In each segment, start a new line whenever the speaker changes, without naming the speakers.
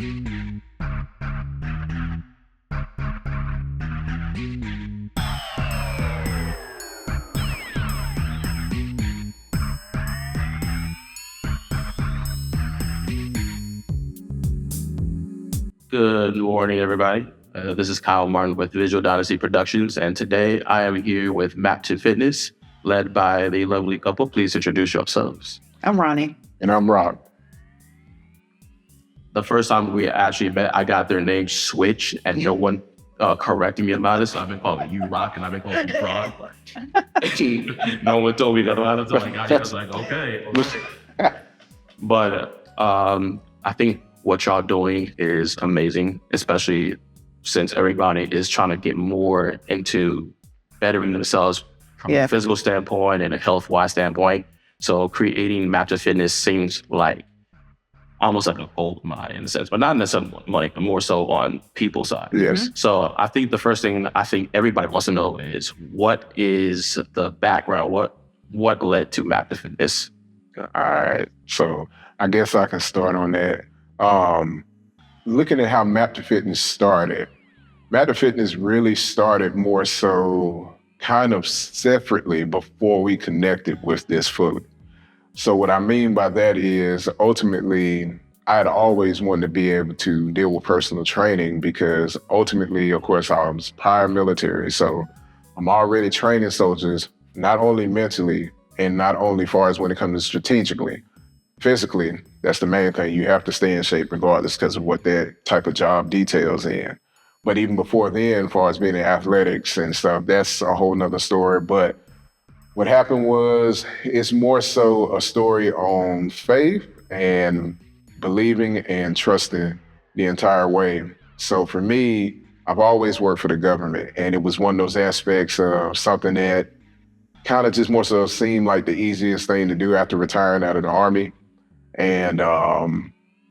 Good morning, everybody. This is Kyle Martin with Visual Dynasty Productions, and today I am here with Mapp To Fitness, led by the lovely couple. Please introduce yourselves.
I'm Ronnie.
And I'm Rock.
The first time we actually met, I got their names switched, and no one corrected me about it, so I've been calling you Rock, and I've been calling you Frog. No one told me that about it, so I was like, okay. But I think what y'all doing is amazing, especially since everybody is trying to get more into bettering themselves from a physical standpoint and a health-wise standpoint. So creating Mapp To Fitness seems like almost like a gold mine in a sense, but not necessarily money, but more so on people's side.
Yes.
So I think the first thing I think everybody wants to know is what is the background? What led to Mapp To Fitness?
All right. So I guess I can start on that. Looking at how Mapp To Fitness started, Mapp To Fitness really started more so kind of separately before we connected with this fully. So what I mean by that is ultimately I had always wanted to be able to deal with personal training because ultimately, of course, I was prior military. So I'm already training soldiers, not only mentally and not only far as when it comes to strategically. Physically, that's the main thing. You have to stay in shape regardless because of what that type of job details in. But even before then, as far as being in athletics and stuff, that's a whole nother story. But what happened was it's more so a story on faith and believing and trusting the entire way. So for me, I've always worked for the government, and it was one of those aspects of something that kind of just more so seemed like the easiest thing to do after retiring out of the Army. And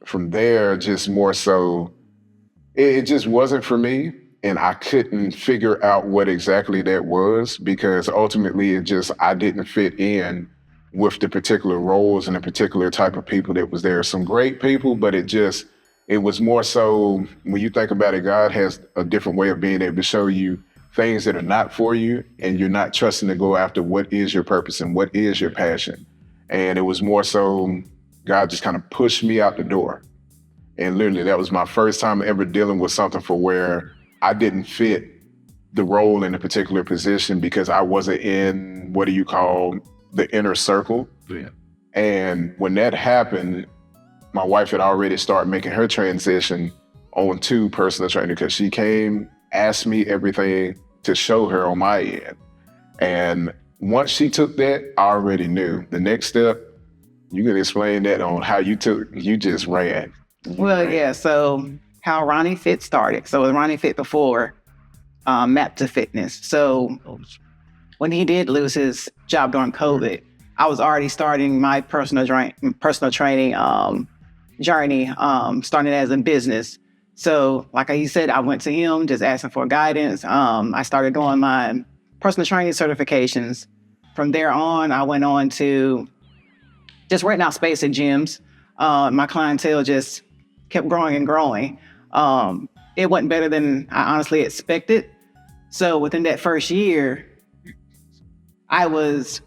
from there, just more so, it just wasn't for me. And I couldn't figure out what exactly that was because ultimately I didn't fit in with the particular roles and the particular type of people that was there. Some great people, but it was more so, when you think about it, God has a different way of being able to show you things that are not for you, and you're not trusting to go after what is your purpose and what is your passion. And it was more so, God just kind of pushed me out the door. And literally, that was my first time ever dealing with something for where I didn't fit the role in a particular position because I wasn't in what do you call the inner circle.
Yeah.
And when that happened, my wife had already started making her transition onto personal training because she came, asked me everything to show her on my end. And once she took that, I already knew. The next step, you can explain that on how you just ran.
Well, yeah, so how Ronnie Fit started. So Ronnie Fit before Mapp To Fitness. So when he did lose his job during COVID, I was already starting my personal training journey, starting as a business. So like you said, I went to him just asking for guidance. I started doing my personal training certifications. From there on, I went on to just renting out space at gyms. My clientele just kept growing and growing. It wasn't better than I honestly expected. So within that first year, I was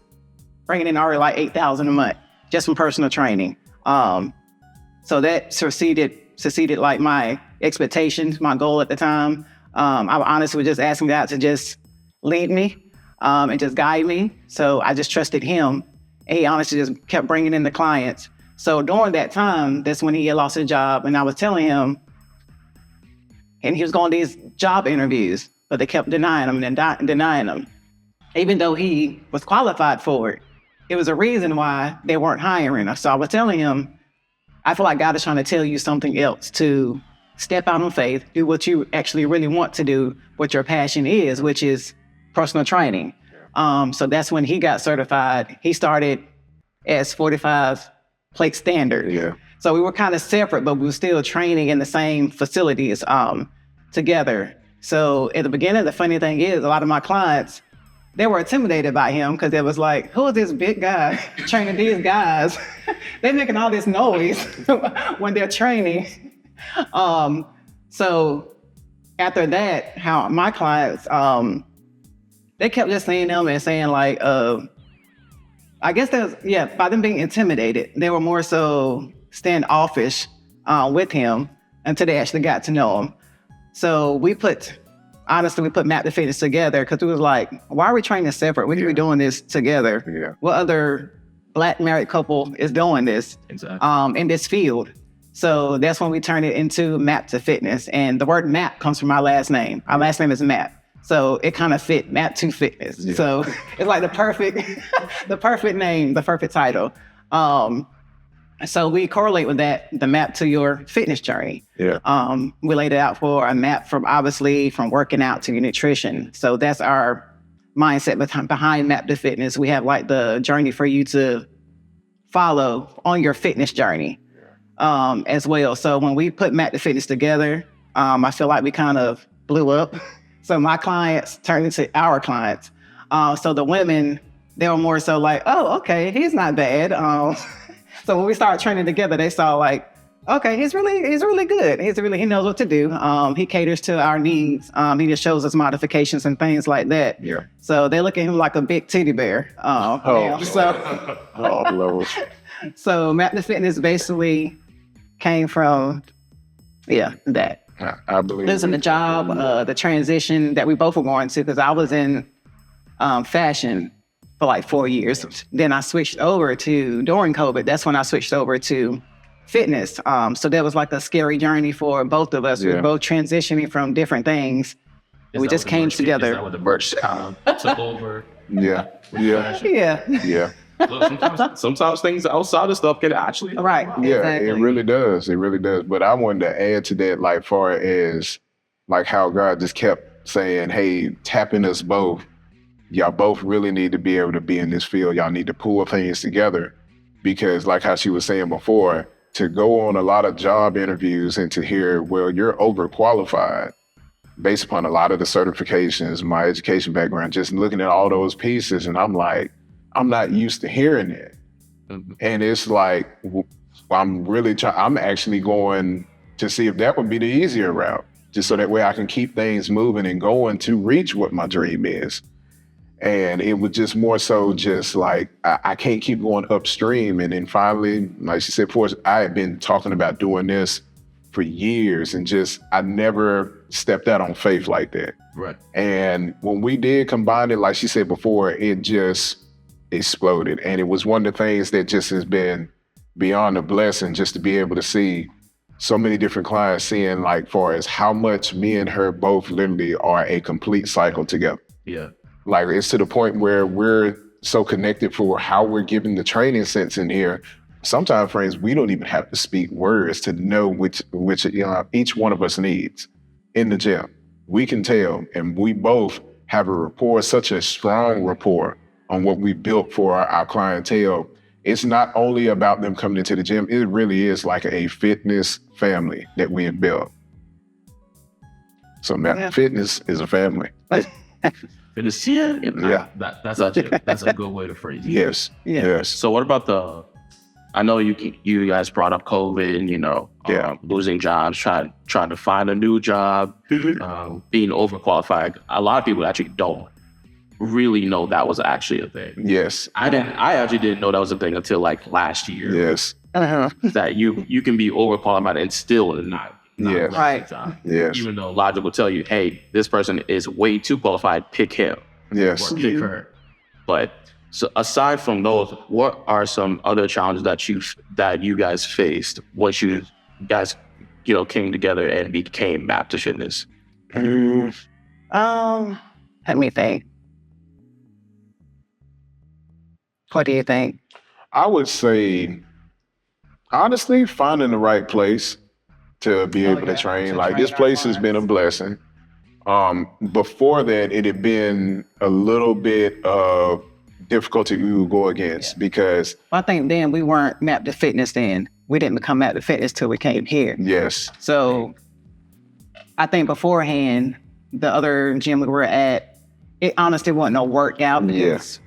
bringing in already like $8,000 a month just from personal training. So that succeeded like my expectations, my goal at the time. I honestly was just asking God to just lead me and just guide me. So I just trusted him. And he honestly just kept bringing in the clients. So during that time, that's when he had lost his job. And I was telling him, and he was going to these job interviews, but they kept denying him and denying him. Even though he was qualified for it, it was a reason why they weren't hiring us. So I was telling him, I feel like God is trying to tell you something else, to step out on faith, do what you actually really want to do, what your passion is, which is personal training. So that's when he got certified. He started as 45 plate standard.
Yeah.
So we were kind of separate, but we were still training in the same facilities together. So at the beginning, the funny thing is, a lot of my clients, they were intimidated by him because it was like, who is this big guy training these guys? They're making all this noise when they're training. So after that, how my clients, they kept just seeing them and saying like, I guess by them being intimidated, they were more so standoffish with him until they actually got to know him. So we put Mapp To Fitness together because it was like, why are we training separate? We could be doing this together.
Yeah.
What other Black married couple is doing this in this field? So that's when we turned it into Mapp To Fitness. And the word Mapp comes from my last name. Our last name is Mapp. So it kind of fit, Mapp To Fitness. Yeah. So it's like the perfect name, the perfect title. So we correlate with that, the map to your fitness journey.
Yeah.
We laid it out for a map from working out to your nutrition. So that's our mindset behind Mapp To Fitness. We have like the journey for you to follow on your fitness journey as well. So when we put Mapp To Fitness together, I feel like we kind of blew up. So my clients turned into our clients. So the women, they were more so like, oh, okay, he's not bad. So when we started training together, they saw like, okay, he's really good. He knows what to do. He caters to our needs. He just shows us modifications and things like that.
Yeah.
So they look at him like a big teddy bear.
Lord.
So Mapp To Fitness basically came from, that.
I believe
losing the job, the transition that we both were going to, because I was in fashion for like 4 years. Then I switched over during COVID, that's when I switched over to fitness. So that was like a scary journey for both of us. We were both transitioning from different things. We just came together.
Is that what the merch took over?
Yeah.
Sometimes things outside of stuff can actually
right.
Yeah,
exactly.
It really does. But I wanted to add to that, like far as like how God just kept saying, hey, tapping us both. Y'all both really need to be able to be in this field. Y'all need to pull things together, because like how she was saying before, to go on a lot of job interviews and to hear, well, you're overqualified based upon a lot of the certifications, my education background, just looking at all those pieces. And I'm like, I'm not used to hearing it. Mm-hmm. And it's like, I'm actually going to see if that would be the easier route, just so that way I can keep things moving and going to reach what my dream is. And it was just more so just like, I can't keep going upstream. And then finally, like she said before, I had been talking about doing this for years and I never stepped out on faith like that.
Right.
And when we did combine it, like she said before, it just exploded. And it was one of the things that just has been beyond a blessing, just to be able to see so many different clients seeing like far as how much me and her both literally are a complete cycle together.
Yeah.
Like it's to the point where we're so connected for how we're giving the training sense in here. Sometimes, friends, we don't even have to speak words to know which each one of us needs in the gym. We can tell, and we both have a rapport, such a strong rapport on what we built for our clientele. It's not only about them coming into the gym, it really is like a fitness family that we have built. So fitness is a family.
Fitness, that's a good way to phrase it.
Yes.
So what about I know you guys brought up COVID and losing jobs, trying to find a new job, being overqualified. A lot of people actually don't really know that was actually a thing.
Yes.
I actually didn't know that was a thing until like last year.
Yes.
That you can be overqualified and still not
right.
Yes.
Even though logic will tell you, hey, this person is way too qualified, pick him.
Yes.
Or pick her. But so aside from those, what are some other challenges that you guys faced once you guys came together and became Mapp To Fitness?
Let me think. What do you think?
I would say, honestly, finding the right place to be able to train. Like this place has been a blessing. Before that, it had been a little bit of difficulty we would go against because
I think then we weren't Mapp To Fitness then. We didn't become Mapp To Fitness till we came here.
Yes.
So I think beforehand, the other gym we were at, it honestly wasn't no workout.
Yes.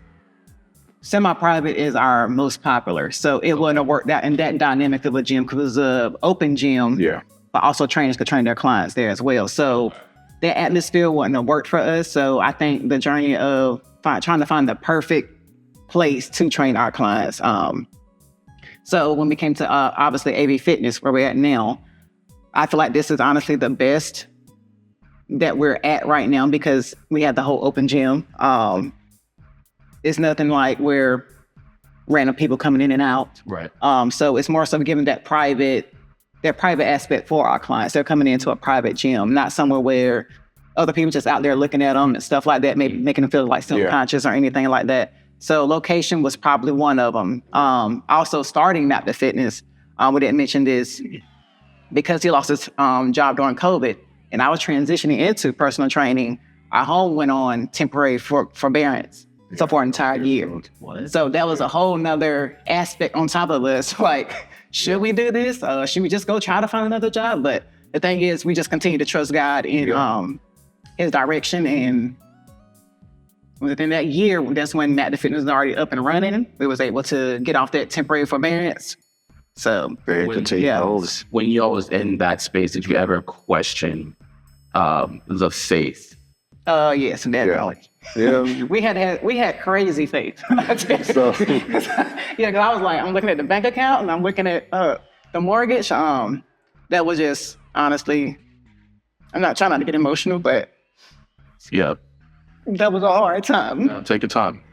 Semi-private is our most popular. So it wouldn't have worked out in that dynamic of a gym because it was an open gym.
Yeah.
but also trainers could train their clients there as well. So that atmosphere wouldn't have worked for us. So I think the journey of trying to find the perfect place to train our clients. So when we came to obviously AV Fitness, where we're at now, I feel like this is honestly the best that we're at right now because we have the whole open gym. It's nothing like where random people coming in and out.
Right.
So it's more so giving that private aspect for our clients. They're coming into a private gym, not somewhere where other people just out there looking at them and stuff like that, maybe making them feel like self-conscious or anything like that. So location was probably one of them. Also starting Mapp To Fitness, we didn't mention this, because he lost his job during COVID and I was transitioning into personal training, our home went on temporary forbearance. So for an entire year. So that was a whole nother aspect on top of us. Like, should we do this? Should we just go try to find another job? But the thing is, we just continue to trust God in his direction. And within that year, that's when Mapp To Fitness was already up and running. We was able to get off that temporary forbearance. So
when y'all was in that space, did you ever question the faith?
Yes, definitely.
Yeah.
We had crazy faith.
So,
because I was like, I'm looking at the bank account and I'm looking at the mortgage. That was just honestly, I'm not trying not to get emotional, but that was a hard time.
Take your time.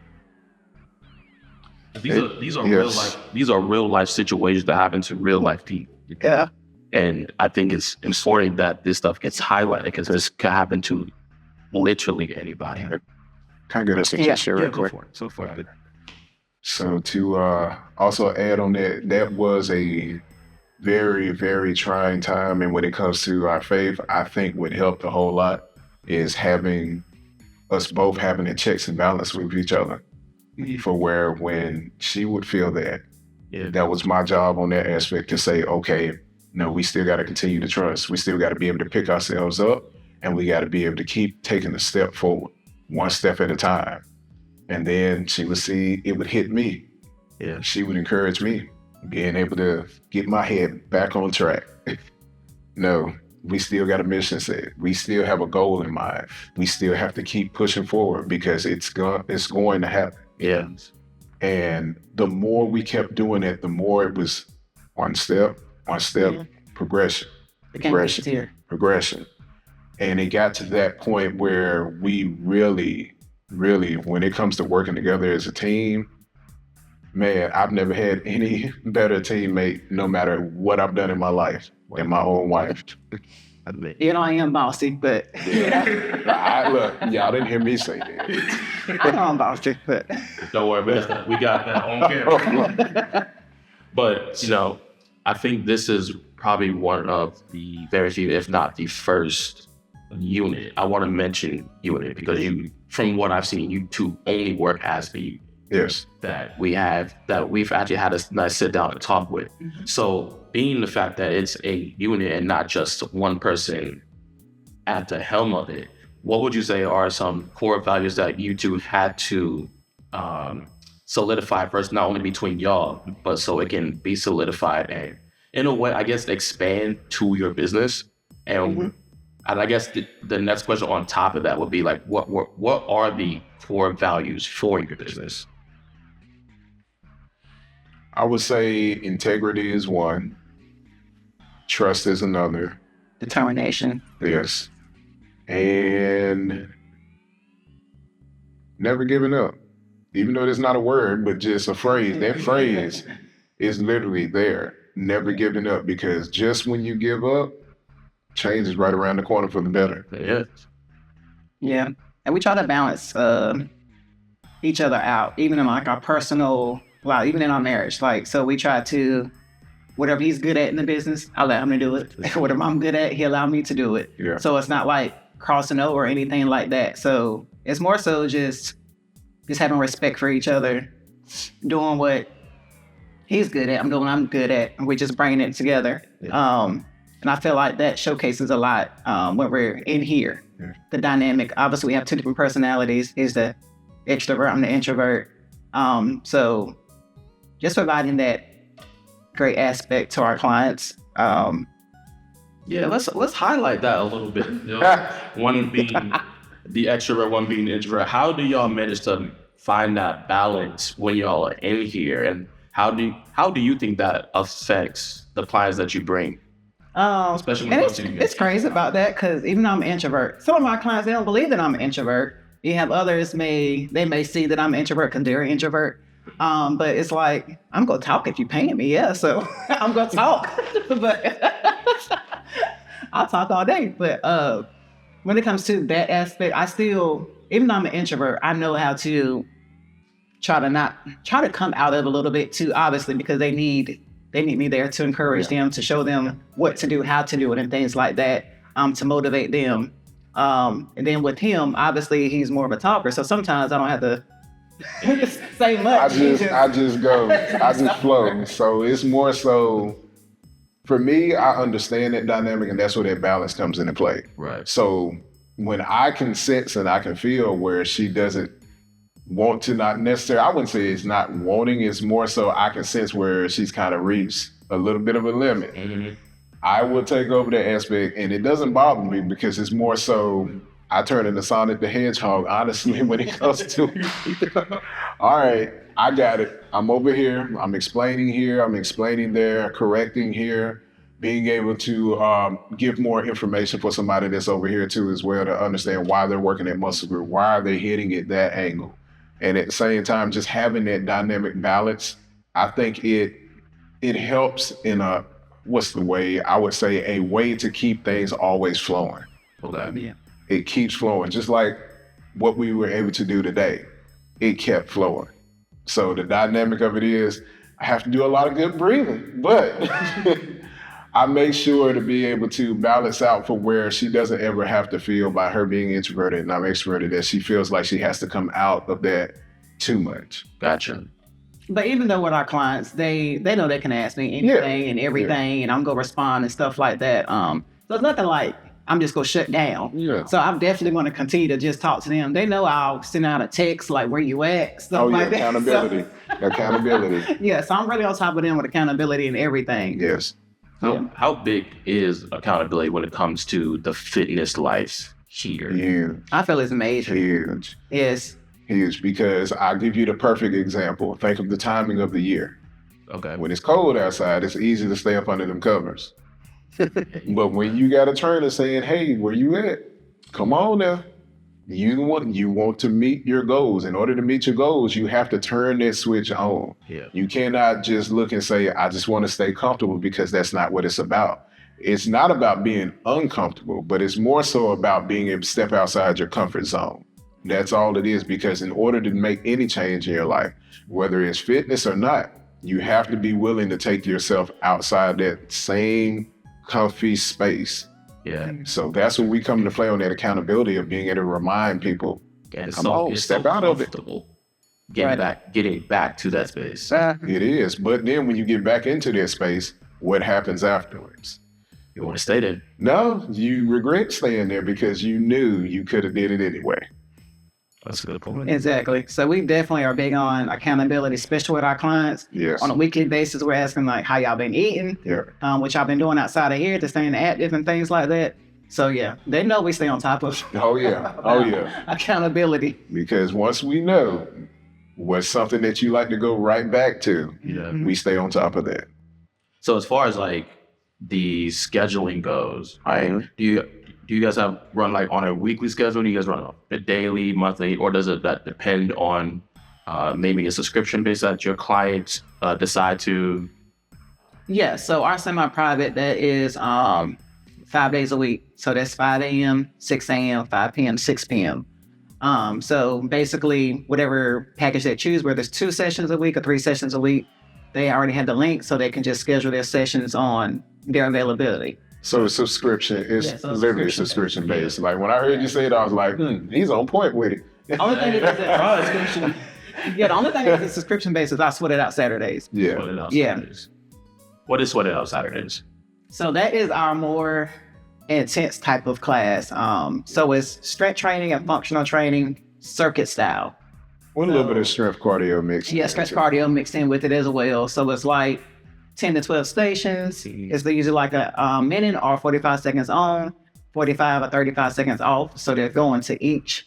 These are real life situations that happen to real life people.
Yeah.
And I think it's important that this stuff gets highlighted because this can happen to literally anybody.
Can I get a suggestion real quick? So to also add on that, that was a very, very trying time. And when it comes to our faith, I think what helped a whole lot is having us both having the checks and balance with each other. For where when she would feel that, that was my job on that aspect to say, okay, no, we still got to continue to trust. We still got to be able to pick ourselves up and we got to be able to keep taking a step forward, one step at a time. And then she would see it would hit me. Yeah, she would encourage me, being able to get my head back on track. No, we still got a mission set. We still have a goal in mind. We still have to keep pushing forward because it's going to happen.
Yeah.
And the more we kept doing it, the more it was one step, progression. And it got to that point where we really, when it comes to working together as a team, man, I've never had any better teammate, no matter what I've done in my life, than my own wife.
I am bossy, but
look, y'all didn't hear me say that.
I know I'm bossy, but
don't worry about that. We got that on camera. But I think this is probably one of the very few, if not the first unit. I want to mention unit because from what I've seen, you two only work as the unit.
Yes.
That we've actually had a nice sit down and talk with. Mm-hmm. So being the fact that it's a unit and not just one person at the helm of it, what would you say are some core values that you two had to solidify first, not only between y'all, but so it can be solidified and in a way, I guess, expand to your business? And I guess the next question on top of that would be like, what are the core values for your business?
I would say integrity is one. Trust is another.
Determination.
Yes. And never giving up. Even though it's not a word, but just a phrase. That phrase is literally there. Never giving up, because just when you give up, change is right around the corner for the better.
Yeah. And we try to balance each other out, even in like our personal, even in our marriage. Like, so we try to, whatever he's good at in the business, I'll let him to do it. Whatever I'm good at, he'll allow me to do it.
Yeah.
So it's not like crossing over or anything like that. So it's more so just having respect for each other, doing what he's good at, I'm doing what I'm good at, and we're just bringing it together. Yeah. And I feel like that showcases a lot when we're in here. Yeah. The dynamic, obviously we have two different personalities. He's the extrovert, I'm the introvert. So just providing that great aspect to our clients. And
Yeah, let's highlight that a little bit. You know, one being the extrovert, one being the introvert. How do y'all manage to find that balance when y'all are in here, and how do you think that affects the clients that you bring? Especially when
it's crazy about that, because even though I'm an introvert, some of my clients, they don't believe that I'm an introvert. You have others they may see that I'm an introvert because they're an introvert. But it's like, I'm gonna talk if you're paying me, yeah. So I'm gonna talk. But I'll talk all day. But when it comes to that aspect, I still, even though I'm an introvert, I know how to try to come out of it a little bit too, obviously, because they need me there to encourage them, to show them what to do, how to do it, and things like that, to motivate them. And then with him, obviously, he's more of a talker, so sometimes I don't have to say much.
I just flow. So it's more so, for me, I understand that dynamic, and that's where that balance comes into play.
Right.
So when I can sense and I can feel where she doesn't want to, not necessarily, I wouldn't say it's not wanting, it's more so I can sense where she's kind of reached a little bit of a limit. Mm-hmm. I will take over that aspect, and it doesn't bother me because it's more so I turn into Sonic the Hedgehog, honestly, when it comes to all right, I got it. I'm over here. I'm explaining here. I'm explaining there, correcting here, being able to give more information for somebody that's over here too as well, to understand why they're working that muscle group, why are they hitting it that angle. And at the same time, just having that dynamic balance, I think it helps in a, what's the way, I would say a way to keep things always flowing.
Okay.
Yeah.
It keeps flowing, just like what we were able to do today. It kept flowing. So the dynamic of it is, I have to do a lot of good breathing, but I make sure to be able to balance out for where she doesn't ever have to feel, by her being introverted and I'm extroverted, that she feels like she has to come out of that too much.
Gotcha.
But even though with our clients, they know they can ask me anything and everything, and I'm gonna respond and stuff like that. So it's nothing like I'm just gonna shut down.
Yeah.
So I'm definitely gonna continue to just talk to them. They know I'll send out a text like, where you at? Stuff like that.
Accountability. Accountability.
Yeah, so I'm really on top of them with accountability and everything.
Yes.
How big is accountability when it comes to the fitness life here?
Huge.
I feel it's major.
Huge.
Yes.
Huge, because I'll give you the perfect example. Think of the timing of the year.
Okay.
When it's cold outside, it's easy to stay up under them covers. But when you got a trainer saying, hey, where you at? Come on now. You want to meet your goals. In order to meet your goals, you have to turn that switch on.
Yeah.
You cannot just look and say, I just want to stay comfortable, because that's not what it's about. It's not about being uncomfortable, but it's more so about being able to step outside your comfort zone. That's all it is, because in order to make any change in your life, whether it's fitness or not, you have to be willing to take yourself outside that same comfy space.
Yeah.
So that's when we come into play on that accountability of being able to remind people, come on, step out of it.
Getting back to that space.
It is. But then when you get back into that space, what happens afterwards?
You want to stay there?
No, you regret staying there because you knew you could have did it anyway.
That's a good point.
Exactly. So we definitely are big on accountability, especially with our clients.
Yes.
On a weekly basis, we're asking like how y'all been eating, which I've been doing outside of here to staying active and things like that. So yeah, they know we stay on top of.
Oh yeah.
Accountability.
Because once we know what's something that you like to go right back to, we stay on top of that.
So as far as like the scheduling goes, right? Do you guys run like on a weekly schedule? Do you guys run a daily, monthly, or does that depend on maybe a subscription base that your clients decide to?
Yeah, so our semi-private, that is 5 days a week. So that's 5 a.m., 6 a.m., 5 p.m., 6 p.m. So basically, whatever package they choose, whether it's 2 sessions a week or 3 sessions a week, they already have the link, so they can just schedule their sessions on their availability.
So the subscription is literally subscription based. Like when I heard you say it, I was like, he's on point with it.
The only thing is the only thing is the subscription basis, I sweat it out Saturdays.
Yeah.
What is sweat it out Saturdays?
So that is our more intense type of class. So it's strength training and functional training, circuit style.
With a little bit of strength cardio mixed.
Yeah, strength cardio mixed in with it as well. So it's like 10 to 12 stations. It's usually like a minute or 45 seconds on, 45 or 35 seconds off. So they're going to each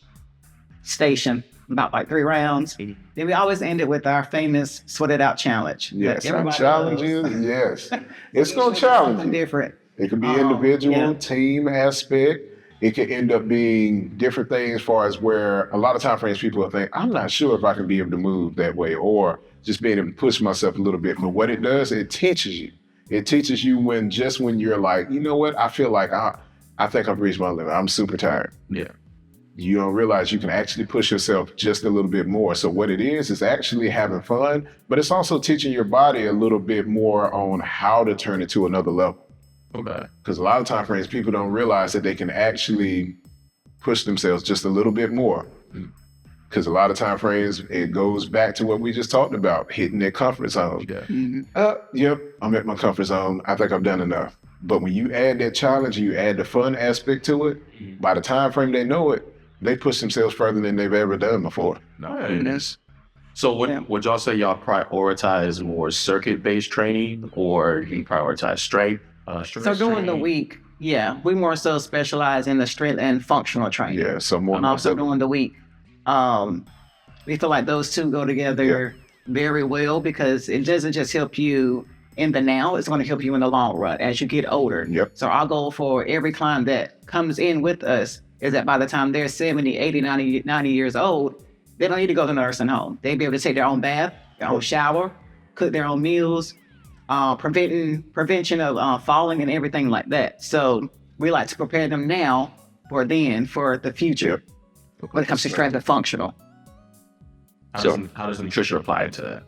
station about like 3 rounds. Then we always end it with our famous sweat it out challenge.
Yes, our challenges. Yes, it's going to challenge
something different.
It could be individual, team aspect. It could end up being different things as far as where a lot of time frames people will think, I'm not sure if I can be able to move that way, or just being able to push myself a little bit. But what it does, it teaches you. It teaches you when you're like, you know what, I feel like I think I've reached my limit. I'm super tired.
Yeah.
You don't realize you can actually push yourself just a little bit more. So what it is actually having fun, but it's also teaching your body a little bit more on how to turn it to another level.
Okay.
Because a lot of time frames, people don't realize that they can actually push themselves just a little bit more. Because a lot of time frames, it goes back to what we just talked about, hitting their comfort zone.
Yeah.
Yep, I'm at my comfort zone. I think I've done enough. But when you add that challenge, you add the fun aspect to it, by the time frame they know it, they push themselves further than they've ever done before.
Nice. So would y'all say y'all prioritize more circuit-based training, or you prioritize strength?
So during the week, we more so specialize in the strength and functional training.
Yeah, so more.
And also during the week, we feel like those two go together very well, because it doesn't just help you in the now, it's going to help you in the long run as you get older.
Yep.
So our goal for every client that comes in with us is that by the time they're 70, 80, 90 years old, they don't need to go to the nursing home. They'll be able to take their own bath, their own shower, cook their own meals, prevention of falling and everything like that. So we like to prepare them now for the future when it comes to strength and functional.
How does nutrition apply to that?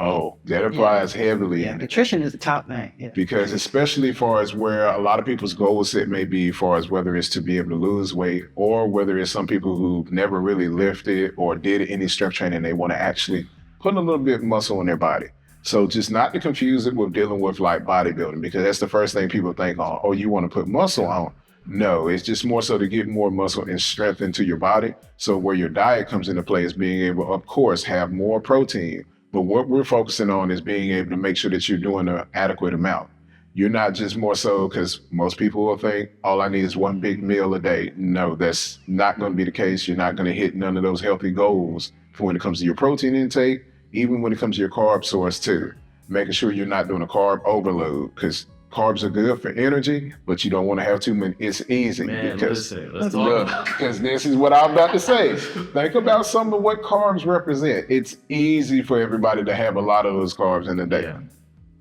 Oh, that applies heavily.
Yeah, nutrition is the top thing. Yeah.
Because especially far as where a lot of people's goals set may be, far as whether it's to be able to lose weight, or whether it's some people who've never really lifted or did any strength training, they want to actually put a little bit of muscle in their body. So just not to confuse it with dealing with like bodybuilding, because that's the first thing people think, oh, you want to put muscle on. No, it's just more so to get more muscle and strength into your body. So where your diet comes into play is being able, of course, have more protein. But what we're focusing on is being able to make sure that you're doing an adequate amount. You're not just more so, because most people will think, all I need is one big meal a day. No, that's not going to be the case. You're not going to hit none of those healthy goals for when it comes to your protein intake, even when it comes to your carb source too. Making sure you're not doing a carb overload, because carbs are good for energy, but you don't want to have too many. It's easy.
Man,
because
let's talk.
Because this is what I'm about to say. Think about some of what carbs represent. It's easy for everybody to have a lot of those carbs in a day.
Yeah.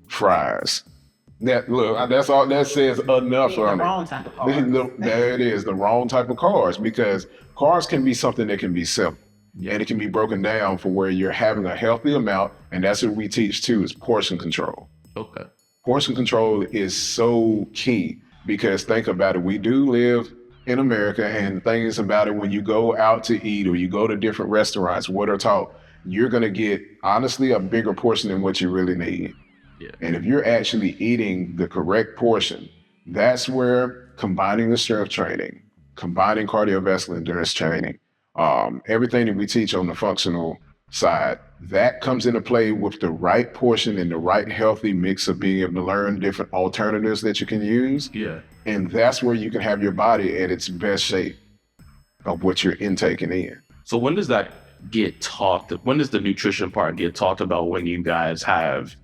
Fries. That's all that says enough
The
on
wrong
it.
type of carbs.
There it is, the wrong type of carbs, because carbs can be something that can be simple. And it can be broken down for where you're having a healthy amount, and that's what we teach too, is portion control.
Okay.
Portion control is so key, because think about it, we do live in America, and things about it, when you go out to eat or you go to different restaurants, what are taught, you're going to get honestly a bigger portion than what you really need.
Yeah.
And if you're actually eating the correct portion, that's where combining the strength training, combining cardiovascular endurance training, everything that we teach on the functional side, that comes into play with the right portion and the right healthy mix of being able to learn different alternatives that you can use.
Yeah.
And that's where you can have your body at its best shape of what you're intaking in.
So when does that get talked? When does the nutrition part get talked about when you guys have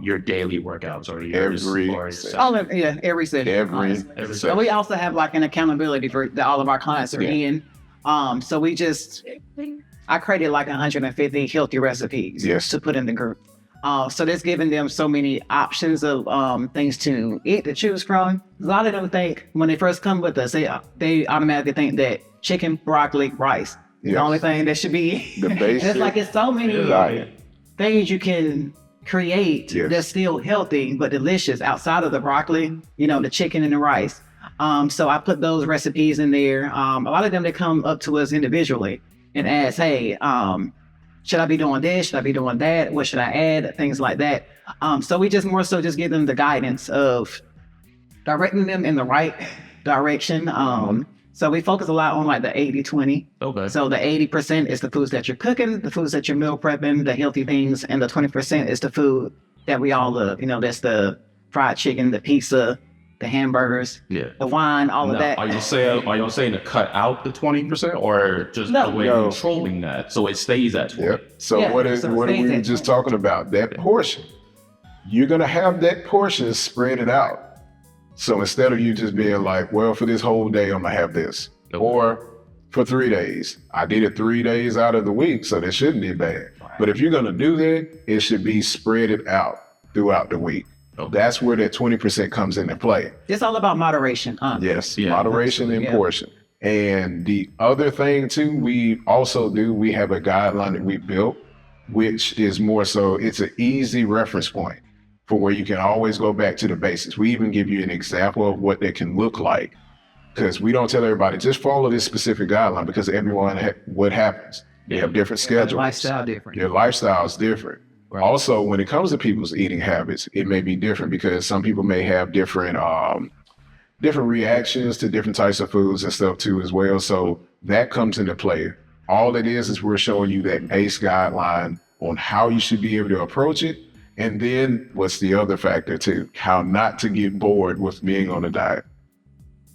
your daily workouts or your
Every
session.
Every
session. And we also have like an accountability group that all of our clients are in. So I created like 150 healthy recipes to put in the group. So that's giving them so many options of things to eat, to choose from. A lot of them think when they first come with us, they automatically think that chicken, broccoli, rice is the only thing that should be.
The basic.
And it's like, it's so many things you can create that's still healthy but delicious outside of the broccoli, the chicken and the rice. So I put those recipes in there. A lot of them, they come up to us individually and ask, hey, should I be doing this? Should I be doing that? What should I add? Things like that. So we just more so just give them the guidance of directing them in the right direction. So we focus a lot on like the 80-20.
Okay.
So the 80% is the foods that you're cooking, the foods that you're meal prepping, the healthy things, and the 20% is the food that we all love. You know, that's the fried chicken, the pizza, the hamburgers, the wine, all of that.
Are you saying to cut out the 20% or just the way you're controlling that so it stays at 20?
Yep. So what are we just talking about? That portion. You're gonna have that portion spread it out. So instead of you just being like, well, for this whole day, I'm gonna have this. Or for 3 days. I did it 3 days out of the week, so that shouldn't be bad. But if you're gonna do that, it should be spread it out throughout the week. That's where that 20% comes into play.
It's all about moderation.
Yes, moderation and portion. And the other thing too, we have a guideline that we built, which is more so, it's an easy reference point for where you can always go back to the basics. We even give you an example of what that can look like, because we don't tell everybody, just follow this specific guideline, because everyone, what happens? They have different schedules. Their lifestyle is different. Right. Also, when it comes to people's eating habits, it may be different because some people may have different reactions to different types of foods and stuff too as well. So that comes into play. All it is we're showing you that base guideline on how you should be able to approach it. And then what's the other factor too? How not to get bored with being on a diet.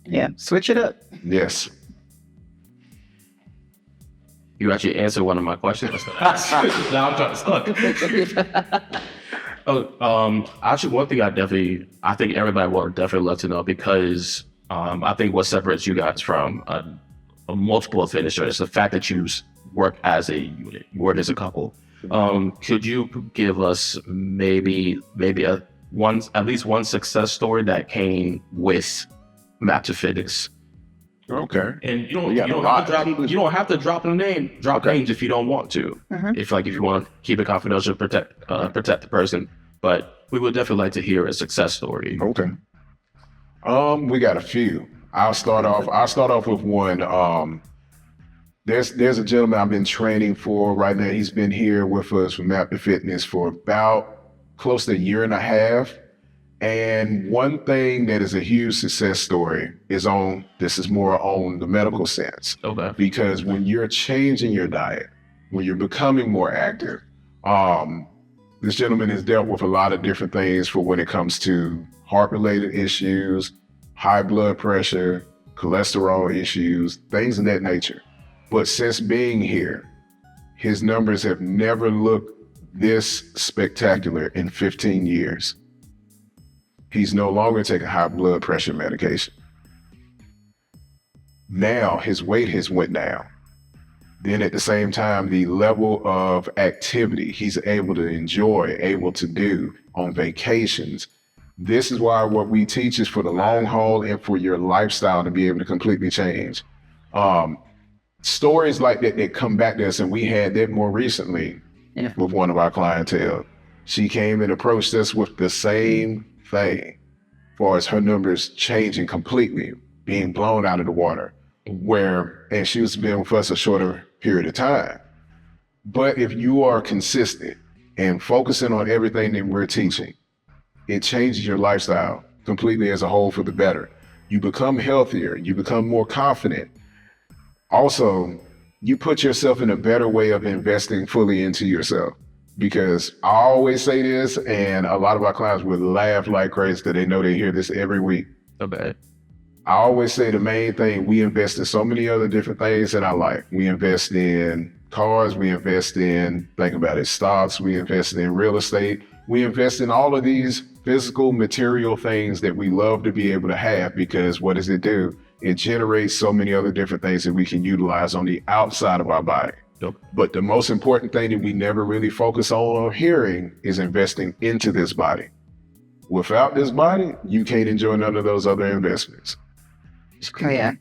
Yeah, switch it up.
Yes.
You actually answered one of my questions. Now I'm trying to stuck. Actually, one thing I think everybody will definitely love to know, because I think what separates you guys from a multiple finisher is the fact that you work as a unit, you work as a couple. Could you give us maybe at least one success story that came with Mapp To Fitness?
Okay.
And you don't have to drop the name. Drop names if you don't want to. If you want to keep it confidential, protect the person. But we would definitely like to hear a success story.
Okay. We got a few. I'll start off with one. There's a gentleman I've been training for right now. He's been here with us for Mapp To Fitness for about close to a year and a half. And one thing that is a huge success story is more on the medical sense.
Okay.
Because when you're changing your diet, when you're becoming more active, this gentleman has dealt with a lot of different things for when it comes to heart-related issues, high blood pressure, cholesterol issues, things of that nature. But since being here, his numbers have never looked this spectacular in 15 years. He's no longer taking high blood pressure medication. Now his weight has went down. Then at the same time, the level of activity he's able to enjoy, able to do on vacations. This is why what we teach is for the long haul and for your lifestyle to be able to completely change. Stories like that come back to us, and we had that more recently with one of our clientele. She came and approached us with the same thing, as far as her numbers changing completely, being blown out of the water, and she was been with us a shorter period of time. But if you are consistent and focusing on everything that we're teaching, it changes your lifestyle completely as a whole for the better. You become healthier, you become more confident. Also, you put yourself in a better way of investing fully into yourself. Because I always say this, and a lot of our clients would laugh like crazy because they know they hear this every week.
So bad.
I always say the main thing, we invest in so many other different things in our life. We invest in cars, we invest in, think about it, stocks, we invest in real estate. We invest in all of these physical, material things that we love to be able to have, because what does it do? It generates so many other different things that we can utilize on the outside of our body.
Yep.
But the most important thing that we never really focus on or hearing is investing into this body. Without this body, you can't enjoy none of those other investments.
Yeah.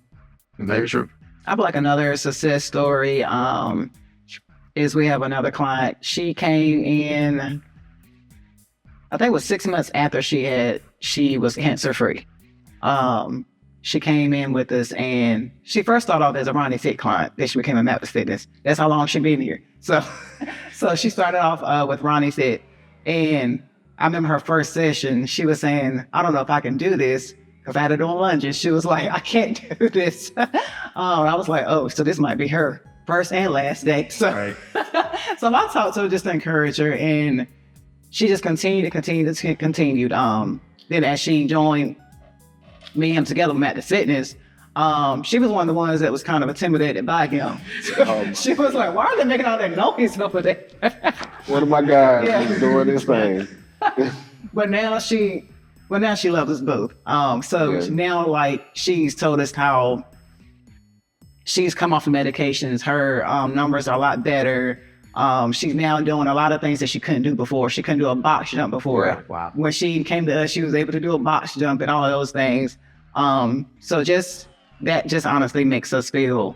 Very true.
I have like another success story. Is we have another client. She came in, I think it was 6 months after she was cancer free. She came in with us, and she first started off as a Rhonnie Fit client. Then she became a Mapp To Fitness. That's how long she been here. So she started off with Rhonnie Fit. And I remember her first session, she was saying, I don't know if I can do this, because I had to do lunges. She was like, I can't do this. I was like, oh, so this might be her first and last day. So,
right.
So I talked to her just to encourage her. And she just continued. Then as she joined me and him together with Mapp To Fitness, she was one of the ones that was kind of intimidated by him. She was like, why are they making all that noise over there?
One of my guys is doing this thing.
But now she loves us both. Now, like, she's told us how she's come off of medications. Her numbers are a lot better. She's now doing a lot of things that she couldn't do before. She couldn't do a box jump before.
Yeah.
Wow.
When she came to us, she was able to do a box jump and all of those things. So that just honestly makes us feel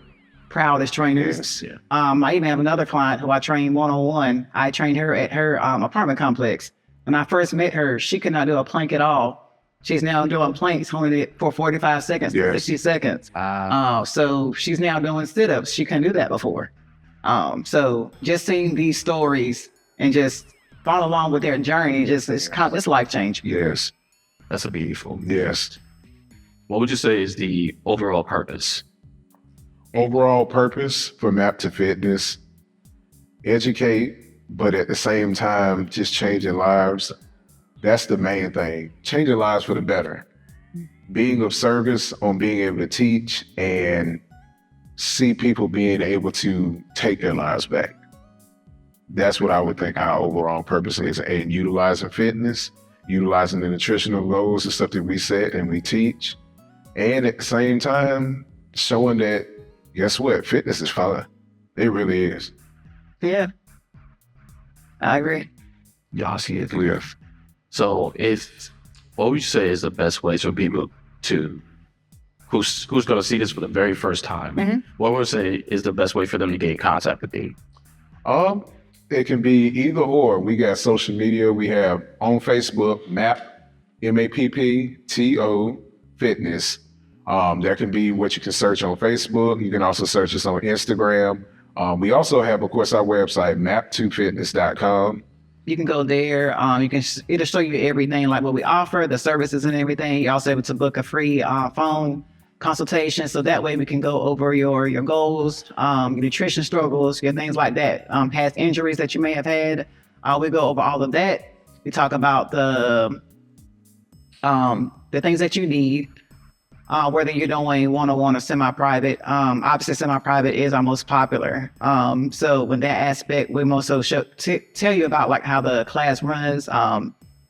proud as trainers.
Yes.
Yeah.
I even have another client who I trained one-on-one. I trained her at her apartment complex. When I first met her, she could not do a plank at all. She's now doing planks, holding it for 45 seconds, 60 seconds. So she's now doing sit-ups. She couldn't do that before. So just seeing these stories and just follow along with their journey, it's life-changing.
Yes.
That's a beautiful.
Yes.
What would you say is the overall purpose?
Overall purpose for Mapp To Fitness, educate, but at the same time, just changing lives. That's the main thing. Changing lives for the better. Being of service on being able to teach and see people being able to take their lives back. That's what I would think our overall purpose is. And utilizing fitness, utilizing the nutritional goals and stuff that we set and we teach. And at the same time, showing that, guess what? Fitness is fun. It really is.
Yeah. I agree.
Y'all see it.
Yes.
So what would you say is the best way for people to, who's going to see this for the very first time, what would you say is the best way for them to get in contact with you?
It can be either or. We got social media. We have on Facebook, Mapp, MAPPTO Fitness. There can be what you can search on Facebook. You can also search us on Instagram. We also have, of course, our website, mapp2fitness.com.
You can go there. It'll show you everything, like what we offer, the services and everything. You're also able to book a free phone consultation. So that way we can go over your goals, your nutrition struggles, your things like that, past injuries that you may have had. We go over all of that. We talk about the things that you need. Whether you're doing one-on-one or semi-private. Obviously semi-private is our most popular. So with that aspect, we most so tell you about like how the class runs.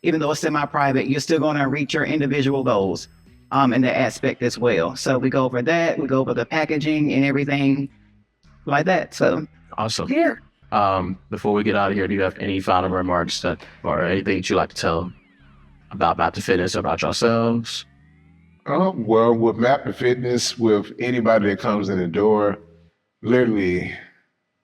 Even though it's semi-private, you're still going to reach your individual goals in that aspect as well. So we go over that, we go over the packaging and everything like that. So
Awesome.
here.
Before we get out of here, do you have any final remarks or anything that you'd like to tell about Mapp To Fitness, about yourselves?
Well, with Mapp To Fitness, with anybody that comes in the door, literally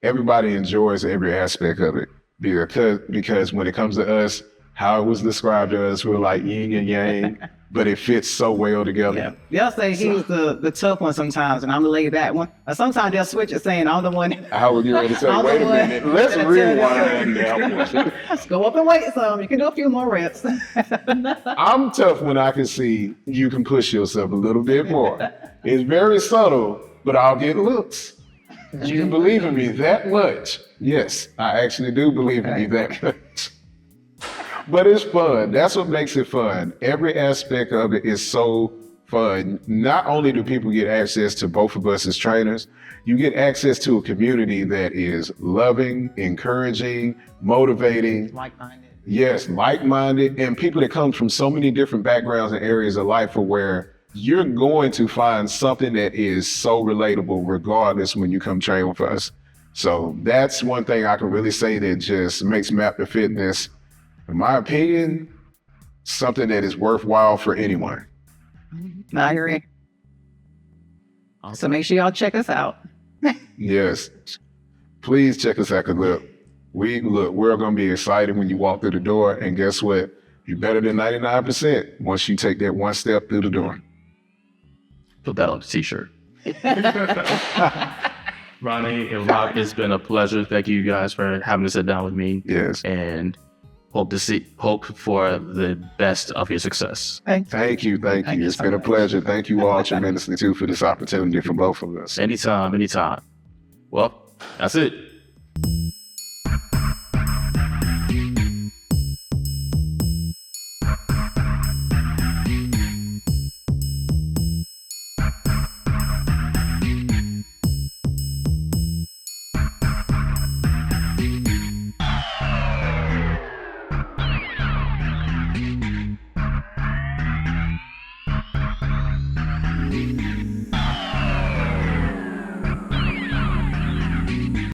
everybody enjoys every aspect of it. Because when it comes to us, how it was described to us, we're like yin and yang, but it fits so well together.
Yeah. They'll say he's the tough one sometimes, and I'm the laid back one. Or sometimes they'll switch it, saying I'm the one.
How would you ready to say, wait a minute, let's rewind that.
Let's go up and wait some. You can do a few more reps.
I'm tough when I can see you can push yourself a little bit more. It's very subtle, but I'll get looks. You can believe in me that much. Yes, I actually do believe in you that much. But it's fun. That's what makes it fun. Every aspect of it is so fun. Not only do people get access to both of us as trainers, you get access to a community that is loving, encouraging, motivating.
Like-minded.
Yes, like-minded, and people that come from so many different backgrounds and areas of life for where you're going to find something that is so relatable regardless when you come train with us. So that's one thing I can really say that just makes Mapp To Fitness, in my opinion, something that is worthwhile for anyone.
I agree. So make sure y'all check us out.
Yes, please check us out. Cause we're going to be excited when you walk through the door, and guess what? You're better than 99% once you take that one step through the door.
Put that on the t-shirt. Ronnie and Rock, it's been a pleasure. Thank you guys for having to sit down with me.
Yes.
And hope for the best of your success.
Thank you. It's been a pleasure. Thank you all tremendously too for this opportunity for both of us.
Anytime. Well, that's it.